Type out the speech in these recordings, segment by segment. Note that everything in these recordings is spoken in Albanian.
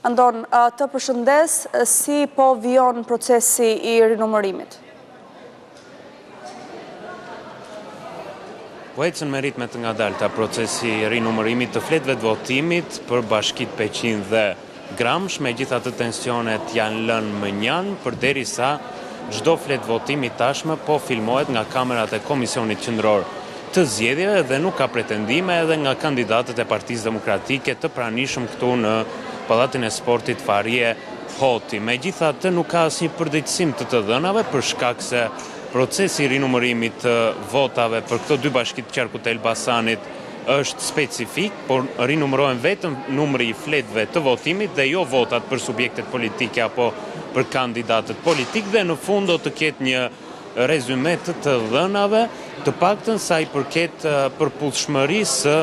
Andon, të përshëndes, si po vijon procesi i rinumërimit? Po ecën me ritme të ngadalta procesi i rinumërimit të fletëve të votimit për bashkitë Peqin dhe Gramsh, megjithatë tensionet janë lënë më njanë, përderisa çdo fletë votimi tashmë po filmohet nga kamerat e Komisionit Qendror të Zgjedhjeve dhe nuk ka pretendime edhe nga kandidatët e Partisë Demokratike të pranishëm këtu në Pallatin e Sportit Farie Hoti. Megjithatë nuk ka asnjë përditësim të dhënave për shkak se procesi i rinumërimit të votave për këto dy bashkitë të qarkut të Elbasanit është specifik, por rinumërohen vetëm numri i fletëve të votimit dhe jo votat për subjektet politike apo për kandidatët politikë dhe në fund do të ketë një rezume të dhënave, të paktën sa i përket përputhshmërisë së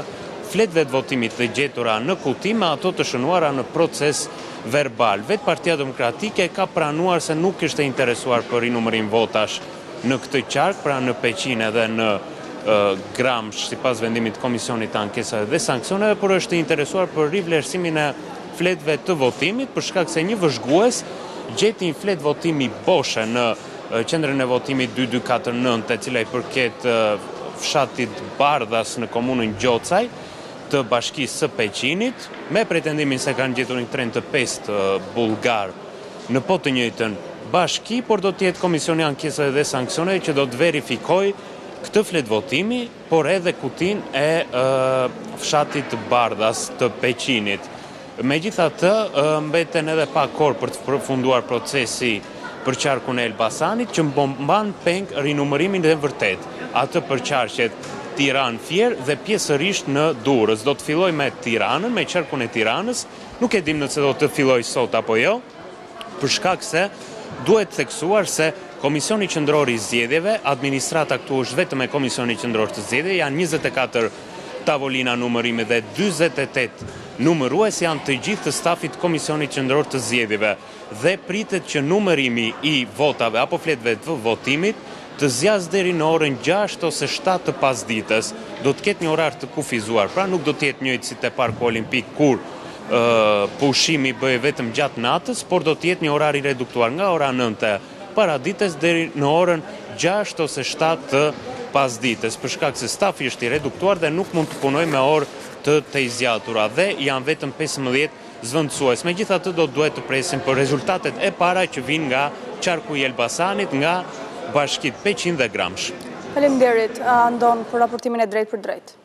fletëve të votimit të gjetura në kuti me ato të shënuara në proces verbal. Vetë Partia Demokratike ka pranuar se nuk ishte interesuar për rinumërim votash në këtë qark, pra në Peqin edhe në Gramsh, sipas vendimit të Komisionit të Ankesave dhe Sanksioneve, por është interesuar për rivlerësimin e fletëve të votimit, për shkak se një vëzhgues gjeti një fletë votimi boshe në qendrën e votimit 2249, e cila i përket fshatit Bardhas në komunën Gjocaj të bashkisë së Peqinit, me pretendimin se kanë gjetur një tren të pestë bullgar në po të njëjtën bashki, por do të jetë Komisioni i Ankesave dhe Sanksioneve që do të verifikojë këtë fletë votimi, por edhe kutin e fshatit Bardhas të Peqinit. Megjithatë, mbeten edhe pak kohë për të përfunduar procesi për qarkun e Elbasanit, që mban peng rinumërimin e vërtet, atë për qarqet Tiranë-Fier dhe pjesërisht në Durrës. Do të filloj me Tiranën, me qarkun e Tiranës, nuk e dim nëse do të filloj sot apo jo, për shkak se duhet theksuar se Komisioni Qendror i Zgjedhjeve, administrata këtu është vetëm e Komisioni Qendror të Zgjedhjeve, janë 24 tavolina numërimi dhe 48 numërues janë të gjithë të stafit Komisionit Qendror të Zgjedhjeve dhe pritet që numërimi i votave apo fletëve të votimit të zgjasë deri në orën 6 ose 7 të pasdites. Do të ketë një orar të kufizuar, pra nuk do të jetë njëjtë si te Parku Olimpik kur pushimi bëhet vetëm gjatë natës, por do të jetë një orar i reduktuar nga ora 9 paradites deri në orën 6 ose 7 të pasdites, për shkak se stafi është i reduktuar dhe nuk mund të punojë me orë të zgjatura dhe janë vetëm 15 zvendësues. Megjithatë do duhet të presim për rezultatet e para që vijnë nga qarku i Elbasanit, nga bashkitë Peqin dhe Gramsh. Faleminderit, Andon, për raportimin e drejtë për drejtë.